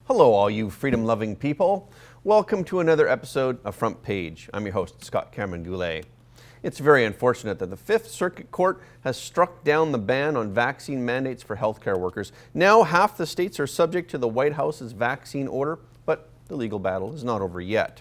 Hello, all you freedom-loving people. Welcome to another episode of Front Page. I'm your host, Scott Cameron Goulet. It's very unfortunate that the Fifth Circuit Court has struck down the ban on vaccine mandates for healthcare workers. Now, half the states are subject to the White House's vaccine order, but the legal battle is not over yet.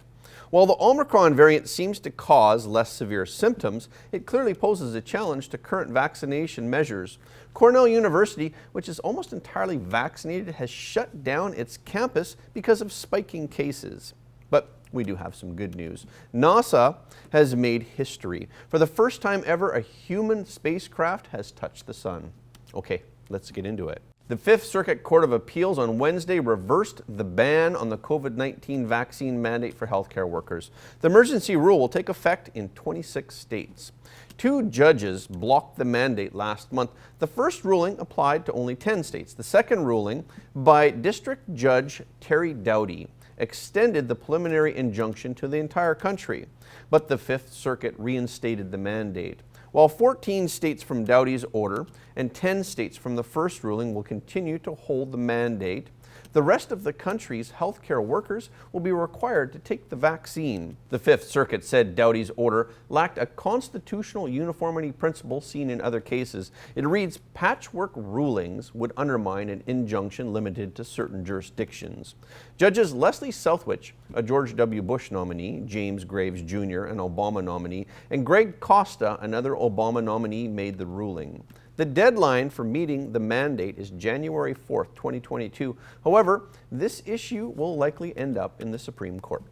While the Omicron variant seems to cause less severe symptoms, it clearly poses a challenge to current vaccination measures. Cornell University, which is almost entirely vaccinated, has shut down its campus because of spiking cases. But we do have some good news. NASA has made history. For the first time ever, a human spacecraft has touched the sun. Okay, let's get into it. The Fifth Circuit Court of Appeals on Wednesday reversed the ban on the COVID-19 vaccine mandate for healthcare workers. The emergency rule will take effect in 26 states. Two judges blocked the mandate last month. The first ruling applied to only 10 states. The second ruling, by District Judge Terry Doughty, extended the preliminary injunction to the entire country. But the Fifth Circuit reinstated the mandate. While 14 states from Doughty's order and 10 states from the first ruling will continue to hold the mandate, the rest of the country's healthcare workers will be required to take the vaccine. The Fifth Circuit said Doughty's order lacked a constitutional uniformity principle seen in other cases. It reads, patchwork rulings would undermine an injunction limited to certain jurisdictions. Judges Leslie Southwich, a George W. Bush nominee, James Graves Jr., an Obama nominee, and Greg Costa, another Obama nominee, made the ruling. The deadline for meeting the mandate is January 4th, 2022. However, this issue will likely end up in the Supreme Court.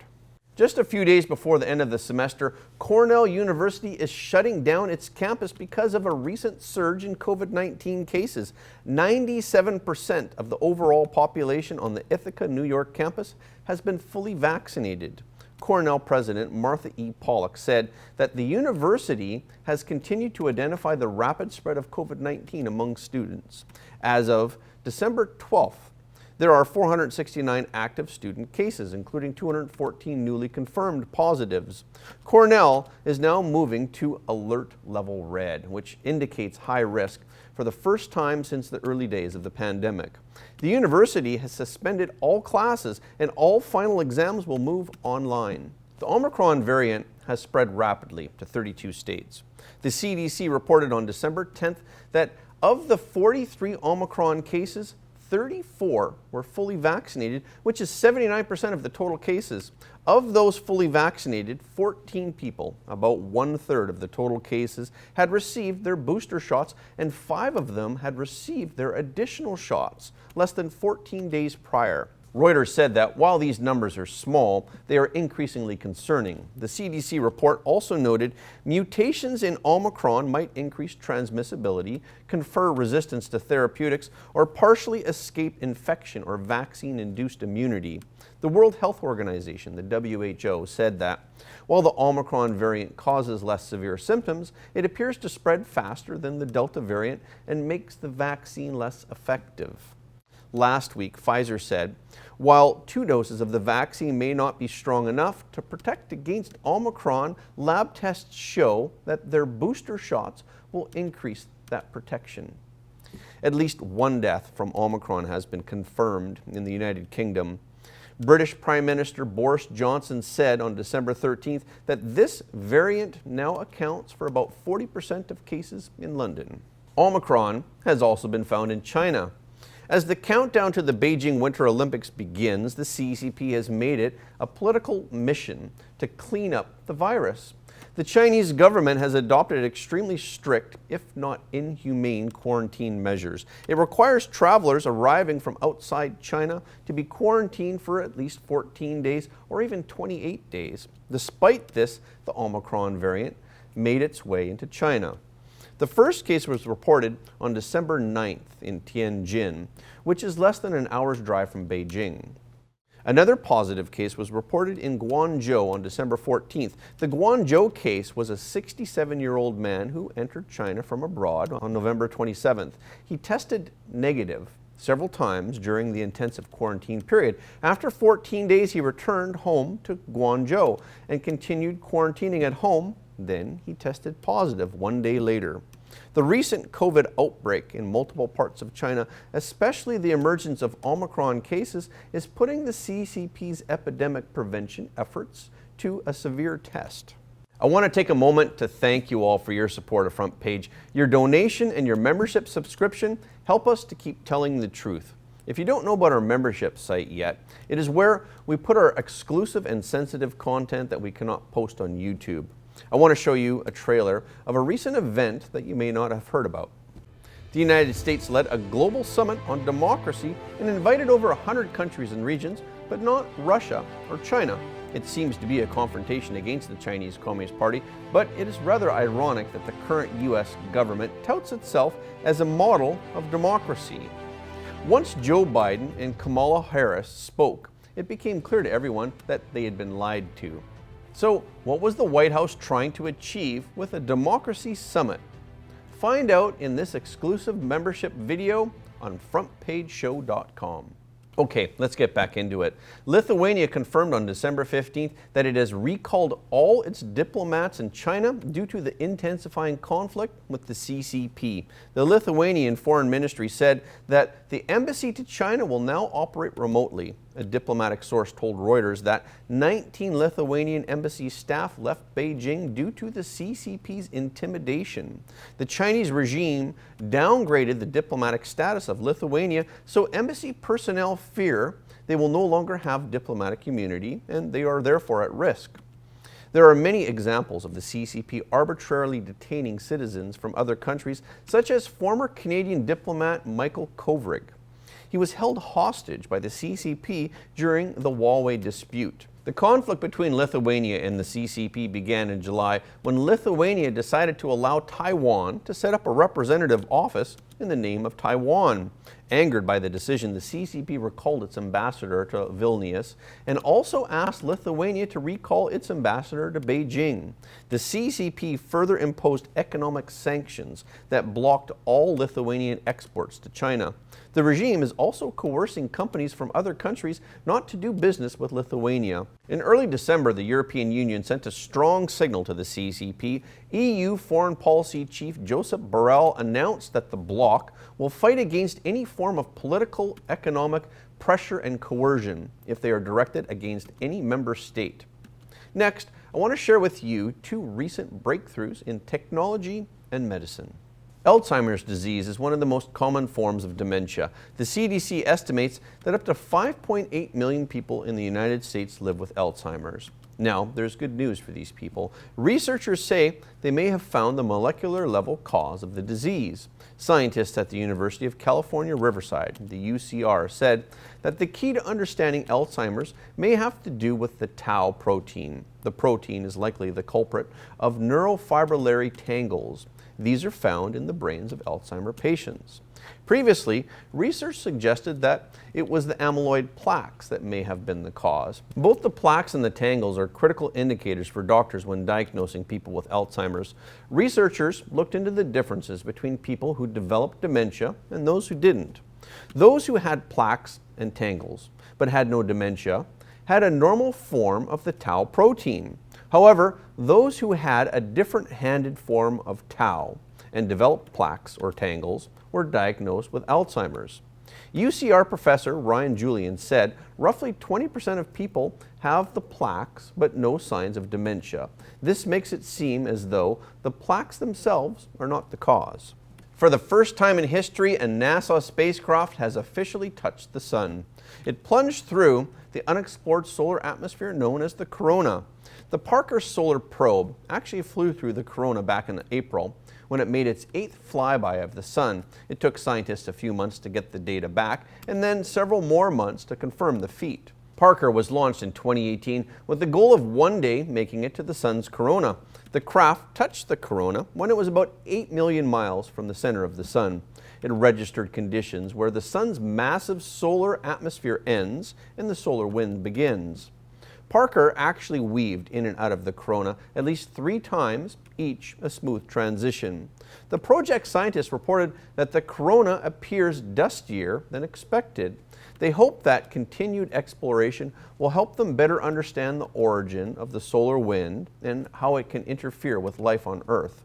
Just a few days before the end of the semester, Cornell University is shutting down its campus because of a recent surge in COVID-19 cases. 97% of the overall population on the Ithaca, New York campus has been fully vaccinated. Cornell President Martha E. Pollack said that the university has continued to identify the rapid spread of COVID-19 among students. As of December 12th, there are 469 active student cases, including 214 newly confirmed positives. Cornell is now moving to alert level red, which indicates high risk for the first time since the early days of the pandemic. The university has suspended all classes and all final exams will move online. The Omicron variant has spread rapidly to 32 states. The CDC reported on December 10th that of the 43 Omicron cases, 34 were fully vaccinated, which is 79% of the total cases. Of those fully vaccinated, 14 people, about 1/3 of the total cases, had received their booster shots, and 5 of them had received their additional shots less than 14 days prior. Reuters said that while these numbers are small, they are increasingly concerning. The CDC report also noted mutations in Omicron might increase transmissibility, confer resistance to therapeutics, or partially escape infection or vaccine-induced immunity. The World Health Organization, the WHO, said that while the Omicron variant causes less severe symptoms, it appears to spread faster than the Delta variant and makes the vaccine less effective. Last week, Pfizer said, while 2 doses of the vaccine may not be strong enough to protect against Omicron, lab tests show that their booster shots will increase that protection. At least 1 death from Omicron has been confirmed in the United Kingdom. British Prime Minister Boris Johnson said on December 13th that this variant now accounts for about 40% of cases in London. Omicron has also been found in China. As the countdown to the Beijing Winter Olympics begins, the CCP has made it a political mission to clean up the virus. The Chinese government has adopted extremely strict, if not inhumane, quarantine measures. It requires travelers arriving from outside China to be quarantined for at least 14 days or even 28 days. Despite this, the Omicron variant made its way into China. The first case was reported on December 9th in Tianjin, which is less than an hour's drive from Beijing. Another positive case was reported in Guangzhou on December 14th. The Guangzhou case was a 67-year-old man who entered China from abroad on November 27th. He tested negative several times during the intensive quarantine period. After 14 days, he returned home to Guangzhou and continued quarantining at home. Then he tested positive 1 day later. The recent COVID outbreak in multiple parts of China, especially the emergence of Omicron cases, is putting the CCP's epidemic prevention efforts to a severe test. I want to take a moment to thank you all for your support of Front Page. Your donation and your membership subscription help us to keep telling the truth. If you don't know about our membership site yet, it is where we put our exclusive and sensitive content that we cannot post on YouTube. I want to show you a trailer of a recent event that you may not have heard about. The United States led a global summit on democracy and invited over 100 countries and regions, but not Russia or China. It seems to be a confrontation against the Chinese Communist Party, but it is rather ironic that the current U.S. government touts itself as a model of democracy. Once Joe Biden and Kamala Harris spoke, it became clear to everyone that they had been lied to. So, what was the White House trying to achieve with a democracy summit? Find out in this exclusive membership video on frontpageshow.com. Okay, let's get back into it. Lithuania confirmed on December 15th that it has recalled all its diplomats in China due to the intensifying conflict with the CCP. The Lithuanian Foreign Ministry said that the embassy to China will now operate remotely. A diplomatic source told Reuters that 19 Lithuanian embassy staff left Beijing due to the CCP's intimidation. The Chinese regime downgraded the diplomatic status of Lithuania, so embassy personnel fear they will no longer have diplomatic immunity and they are therefore at risk. There are many examples of the CCP arbitrarily detaining citizens from other countries, such as former Canadian diplomat Michael Kovrig. He was held hostage by the CCP during the Huawei dispute. The conflict between Lithuania and the CCP began in July when Lithuania decided to allow Taiwan to set up a representative office in the name of Taiwan. Angered by the decision, the CCP recalled its ambassador to Vilnius and also asked Lithuania to recall its ambassador to Beijing. The CCP further imposed economic sanctions that blocked all Lithuanian exports to China. The regime is also coercing companies from other countries not to do business with Lithuania. In early December, the European Union sent a strong signal to the CCP. EU Foreign Policy Chief Josep Borrell announced that the bloc will fight against any form of political, economic pressure and coercion if they are directed against any member state. Next, I want to share with you two recent breakthroughs in technology and medicine. Alzheimer's disease is one of the most common forms of dementia. The CDC estimates that up to 5.8 million people in the United States live with Alzheimer's. Now, there's good news for these people. Researchers say they may have found the molecular level cause of the disease. Scientists at the University of California, Riverside, the UCR, said that the key to understanding Alzheimer's may have to do with the tau protein. The protein is likely the culprit of neurofibrillary tangles. These are found in the brains of Alzheimer's patients. Previously, research suggested that it was the amyloid plaques that may have been the cause. Both the plaques and the tangles are critical indicators for doctors when diagnosing people with Alzheimer's. Researchers looked into the differences between people who developed dementia and those who didn't. Those who had plaques and tangles but had no dementia had a normal form of the tau protein. However, those who had a different-handed form of tau and developed plaques or tangles were diagnosed with Alzheimer's. UCR professor Ryan Julian said roughly 20% of people have the plaques but no signs of dementia. This makes it seem as though the plaques themselves are not the cause. For the first time in history, a NASA spacecraft has officially touched the sun. It plunged through the unexplored solar atmosphere known as the corona. The Parker Solar Probe actually flew through the corona back in April when it made its 8th flyby of the sun. It took scientists a few months to get the data back and then several more months to confirm the feat. Parker was launched in 2018 with the goal of one day making it to the sun's corona. The craft touched the corona when it was about 8 million miles from the center of the sun. It registered conditions where the sun's massive solar atmosphere ends and the solar wind begins. Parker actually weaved in and out of the corona at least 3 times, each a smooth transition. The project scientists reported that the corona appears dustier than expected. They hope that continued exploration will help them better understand the origin of the solar wind and how it can interfere with life on Earth.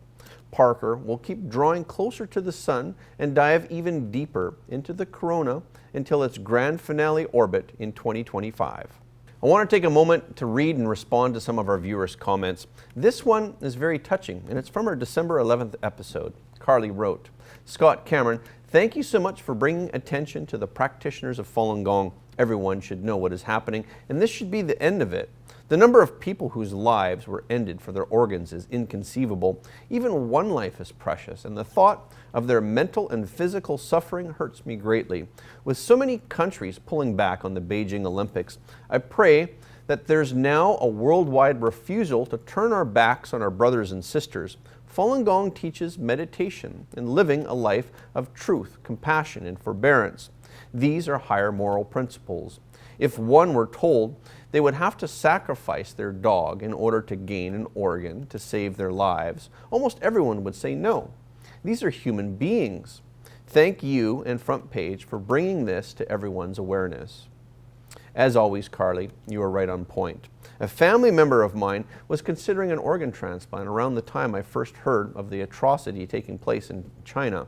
Parker will keep drawing closer to the sun and dive even deeper into the corona until its grand finale orbit in 2025. I want to take a moment to read and respond to some of our viewers' comments. This one is very touching, and it's from our December 11th episode. Carly wrote, "Scott Cameron, thank you so much for bringing attention to the practitioners of Falun Gong. Everyone should know what is happening, and this should be the end of it. The number of people whose lives were ended for their organs is inconceivable. Even one life is precious, and the thought of their mental and physical suffering hurts me greatly. With so many countries pulling back on the Beijing Olympics, I pray that there's now a worldwide refusal to turn our backs on our brothers and sisters. Falun Gong teaches meditation and living a life of truth, compassion, and forbearance. These are higher moral principles. If one were told they would have to sacrifice their dog in order to gain an organ to save their lives, almost everyone would say no. These are human beings. Thank you and Front Page for bringing this to everyone's awareness." As always, Carly, you are right on point. A family member of mine was considering an organ transplant around the time I first heard of the atrocity taking place in China.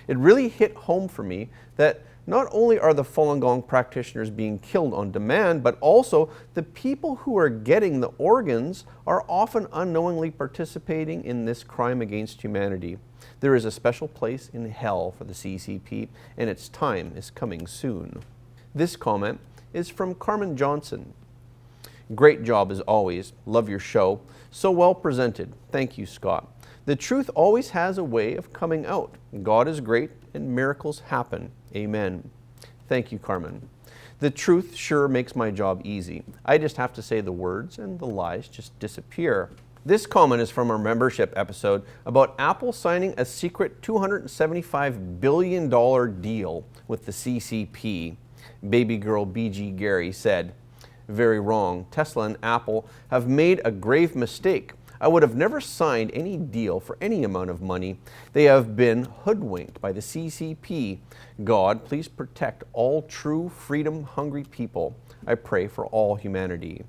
It really hit home for me that not only are the Falun Gong practitioners being killed on demand, but also the people who are getting the organs are often unknowingly participating in this crime against humanity. There is a special place in hell for the CCP, and its time is coming soon. This comment is from Carmen Johnson. "Great job as always. Love your show. So well presented. Thank you, Scott. The truth always has a way of coming out. God is great and miracles happen. Amen." Thank you, Carmen. The truth sure makes my job easy. I just have to say the words and the lies just disappear. This comment is from our membership episode about Apple signing a secret $275 billion deal with the CCP. Baby girl BG Gary said, "Very wrong. Tesla and Apple have made a grave mistake. I would have never signed any deal for any amount of money. They have been hoodwinked by the CCP. God, please protect all true freedom-hungry people. I pray for all humanity."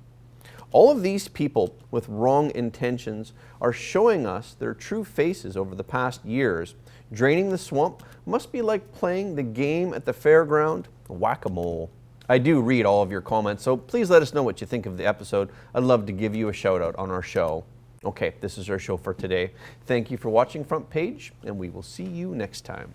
All of these people with wrong intentions are showing us their true faces over the past years. Draining the swamp must be like playing the game at the fairground, whack-a-mole. I do read all of your comments, so please let us know what you think of the episode. I'd love to give you a shout out on our show. Okay, this is our show for today. Thank you for watching Front Page, and we will see you next time.